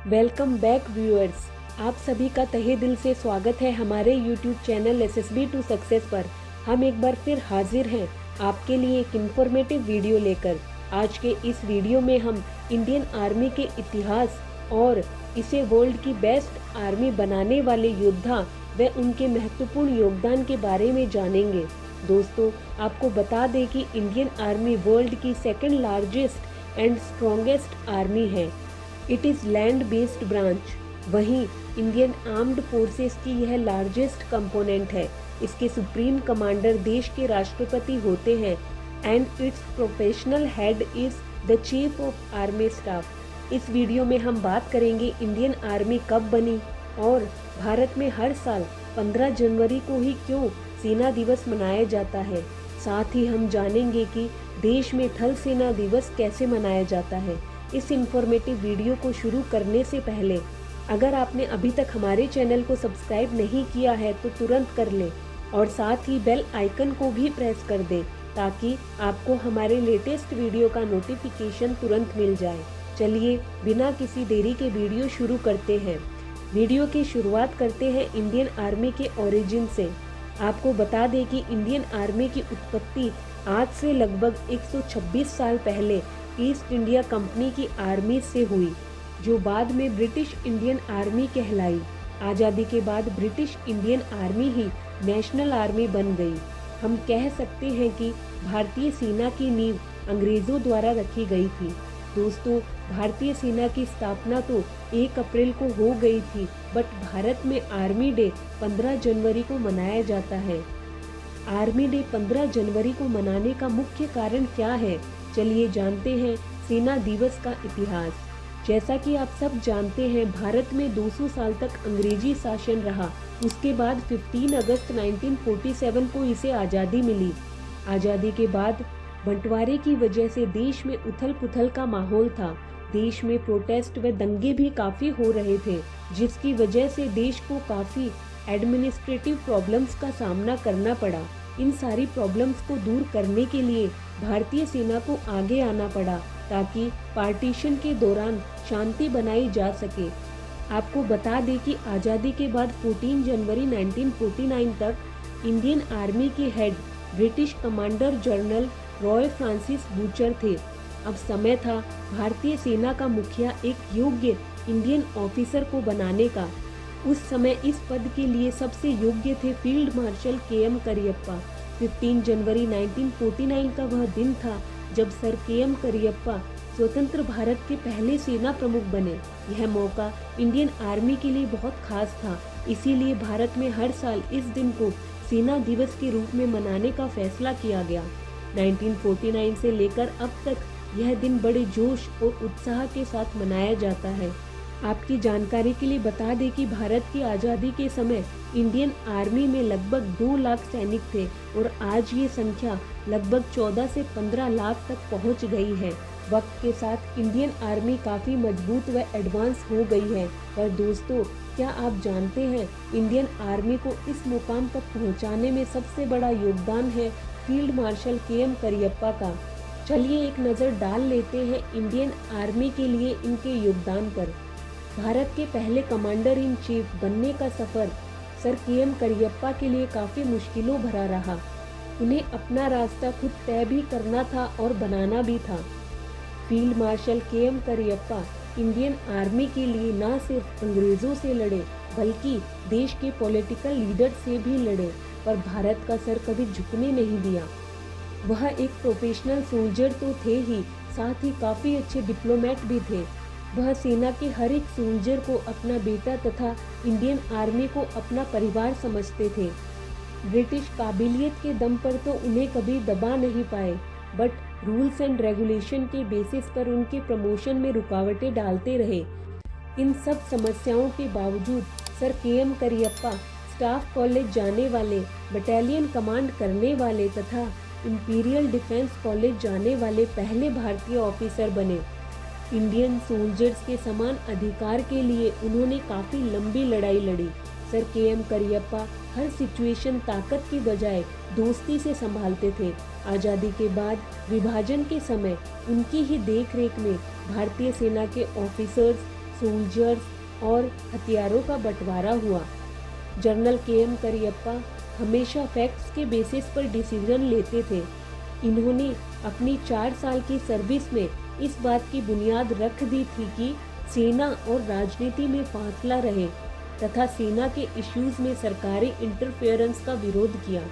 Welcome back viewers. आप सभी का तहे दिल से स्वागत है हमारे YouTube channel SSB to success पर। हम एक बार फिर हाजिर हैं आपके लिए एक इन्फॉर्मेटिव वीडियो लेकर। आज के इस वीडियो में हम इंडियन आर्मी के इतिहास और इसे वर्ल्ड की बेस्ट आर्मी बनाने वाले योद्धा व उनके महत्वपूर्ण योगदान के बारे में जानेंगे। दोस्तों, आपको बता दें कि इंडियन आर्मी वर्ल्ड की second largest and strongest army है। It is land based branch. वहीं इंडियन आर्म्ड फोर्सेस की यह लार्जेस्ट कंपोनेंट है। इसके सुप्रीम कमांडर देश के राष्ट्रपति होते हैं and it's professional head is the chief of army staff. इस वीडियो में हम बात करेंगे इंडियन आर्मी कब बनी और भारत में हर साल 15 जनवरी को ही क्यों सेना दिवस मनाया जाता है। साथ ही हम जानेंगे कि देश में थल सेना दिवस कैसे मनाया जाता है। इस इंफॉर्मेटिव वीडियो को शुरू करने से पहले अगर आपने अभी तक हमारे चैनल को सब्सक्राइब नहीं किया है तो तुरंत कर लें और साथ ही बेल आइकन को भी प्रेस कर दें ताकि आपको हमारे लेटेस्ट वीडियो का नोटिफिकेशन तुरंत मिल जाए। चलिए बिना किसी देरी के वीडियो शुरू करते हैं। वीडियो की शुरुआत करते हैं इंडियन आर्मी के ओरिजिन से। आपको बता दें कि इंडियन आर्मी की उत्पत्ति आज से लगभग 126 साल पहले ईस्ट इंडिया कंपनी की आर्मी से हुई, जो बाद में ब्रिटिश इंडियन आर्मी कहलाई। आज़ादी के बाद ब्रिटिश इंडियन आर्मी ही नेशनल आर्मी बन गई। हम कह सकते हैं कि भारतीय सेना की नींव अंग्रेज़ों द्वारा रखी गई थी। दोस्तों, भारतीय सेना की स्थापना तो 1 अप्रैल को हो गई थी, बट भारत में आर्मी डे 15 जनवरी को मनाया जाता है। आर्मी डे 15 जनवरी को मनाने का मुख्य कारण क्या है, चलिए जानते हैं सेना दिवस का इतिहास। जैसा कि आप सब जानते हैं, भारत में 200 साल तक अंग्रेजी शासन रहा। उसके बाद 15 अगस्त 1947 को इसे आज़ादी मिली। आज़ादी के बाद बंटवारे की वजह से देश में उथल पुथल का माहौल था। देश में प्रोटेस्ट व दंगे भी काफ़ी हो रहे थे, जिसकी वजह से देश को काफ़ी एडमिनिस्ट्रेटिव प्रॉब्लम्स का सामना करना पड़ा। इन सारी प्रॉब्लम्स को दूर करने के लिए भारतीय सेना को आगे आना पड़ा ताकि पार्टीशन के दौरान शांति बनाई जा सके। आपको बता दें कि आज़ादी के बाद 14 जनवरी 1949 तक इंडियन आर्मी के head British commander general Roy Francis butcher थे। अब समय था भारतीय सेना का मुखिया एक योग्य इंडियन ऑफिसर को बनाने का। उस समय इस पद के लिए सबसे योग्य थे फील्ड मार्शल KM करियप्पा। 15 जनवरी 1949 का वह दिन था जब सर KM करियप्पा स्वतंत्र भारत के पहले सेना प्रमुख बने। यह मौका इंडियन आर्मी के लिए बहुत खास था, इसीलिए भारत में हर साल इस दिन को सेना दिवस के रूप में मनाने का फैसला किया गया। 1949 से लेकर अब तक यह दिन बड़े जोश और उत्साह के साथ मनाया जाता है। आपकी जानकारी के लिए बता दें कि भारत की आज़ादी के समय इंडियन आर्मी में लगभग 2 लाख सैनिक थे और आज ये संख्या लगभग 14 से 15 लाख तक पहुंच गई है। वक्त के साथ इंडियन आर्मी काफ़ी मजबूत व एडवांस हो गई है। पर दोस्तों, क्या आप जानते हैं इंडियन आर्मी को इस मुकाम तक पहुंचाने में सबसे बड़ा योगदान है फील्ड मार्शल KM करियप्पा का। चलिए एक नज़र डाल लेते हैं इंडियन आर्मी के लिए इनके योगदान पर। भारत के पहले कमांडर इन चीफ बनने का सफ़र सर KM करियप्पा के लिए काफ़ी मुश्किलों भरा रहा। उन्हें अपना रास्ता खुद तय भी करना था और बनाना भी था। Field marshal KM Cariappa Indian army के लिए न सिर्फ अंग्रेज़ों से लड़े बल्कि देश के पॉलिटिकल लीडर से भी लड़े, पर भारत का सर कभी झुकने नहीं दिया। वह एक प्रोफेशनल सोल्जर तो थे ही, साथ ही काफ़ी अच्छे डिप्लोमेट भी थे। वह सेना के हर एक सोल्जर को अपना बेटा तथा इंडियन आर्मी को अपना परिवार समझते थे। ब्रिटिश काबिलियत के दम पर तो उन्हें कभी दबा नहीं पाए, बट रूल्स एंड रेगुलेशन के बेसिस पर उनके प्रमोशन में रुकावटें डालते रहे। इन सब समस्याओं के बावजूद sir KM Cariappa staff college जाने वाले, बटालियन कमांड करने वाले तथा इंपीरियल डिफेंस कॉलेज जाने वाले पहले भारतीय ऑफिसर बने। इंडियन सोल्जर्स के समान अधिकार के लिए उन्होंने काफ़ी लंबी लड़ाई लड़ी। सर KM करियप्पा हर सिचुएशन ताकत की बजाय दोस्ती से संभालते थे। आज़ादी के बाद विभाजन के समय उनकी ही देखरेख में भारतीय सेना के ऑफिसर्स, सोल्जर्स और हथियारों का बंटवारा हुआ। General KM. करियप्पा हमेशा फैक्ट्स के बेसिस पर डिसीजन लेते थे। इन्होंने अपनी 4 साल की सर्विस में इस बात की बुनियाद रख दी थी कि सेना और राजनीति में फासला रहे तथा सेना के इश्यूज में सरकारी इंटरफेरेंस का विरोध किया।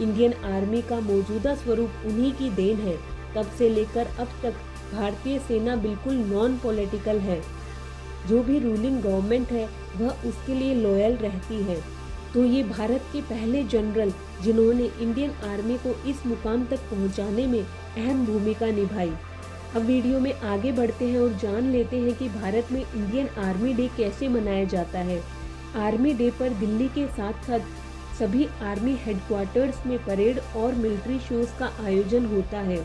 इंडियन आर्मी का मौजूदा स्वरूप उन्हीं की देन है। तब से लेकर अब तक भारतीय सेना बिल्कुल नॉन पॉलिटिकल है। जो भी रूलिंग गवर्नमेंट है वह उसके लिए लॉयल रहती है। तो ये भारत के पहले जनरल जिन्होंने इंडियन आर्मी को इस मुकाम तक पहुंचाने में अहम भूमिका निभाई। अब वीडियो में आगे बढ़ते हैं और जान लेते हैं कि भारत में इंडियन आर्मी डे कैसे मनाया जाता है। आर्मी डे पर दिल्ली के साथ साथ सभी आर्मी हेडक्वार्टर्स में परेड और मिलिट्री शोज का आयोजन होता है।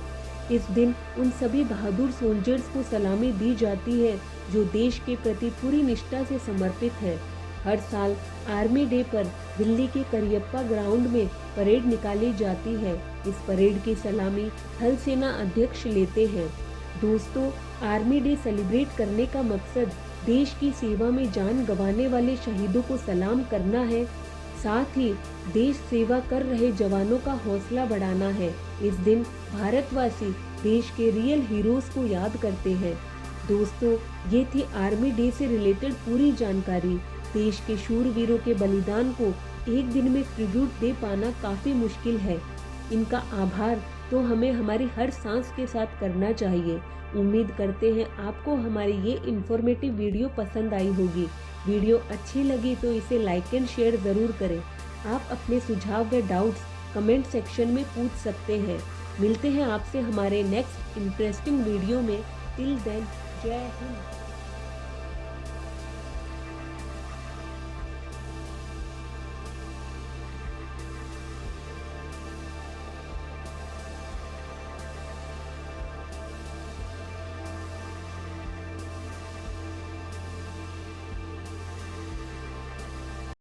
इस दिन उन सभी बहादुर सोल्जर्स को सलामी दी जाती है जो देश के प्रति पूरी निष्ठा से समर्पित है। हर साल आर्मी डे पर दिल्ली के करियप्पा ग्राउंड में परेड निकाली जाती है। इस परेड की सलामी थल सेना अध्यक्ष लेते हैं। दोस्तों, आर्मी डे सेलिब्रेट करने का मकसद देश की सेवा में जान गंवाने वाले शहीदों को सलाम करना है, साथ ही देश सेवा कर रहे जवानों का हौसला बढ़ाना है। इस दिन भारतवासी देश के रियल हीरोज को याद करते हैं। दोस्तों, ये थी आर्मी डे से रिलेटेड पूरी जानकारी। देश के शूरवीरों के बलिदान को एक दिन में ट्रिब्यूट दे पाना काफ़ी मुश्किल है। इनका आभार तो हमें हमारी हर सांस के साथ करना चाहिए। उम्मीद करते हैं आपको हमारी ये इन्फॉर्मेटिव वीडियो पसंद आई होगी। वीडियो अच्छी लगी तो इसे लाइक एंड शेयर ज़रूर करें। आप अपने सुझाव व डाउट्स कमेंट सेक्शन में पूछ सकते हैं। मिलते हैं आपसे हमारे नेक्स्ट इंटरेस्टिंग वीडियो में। टिल देन, जय हिंद।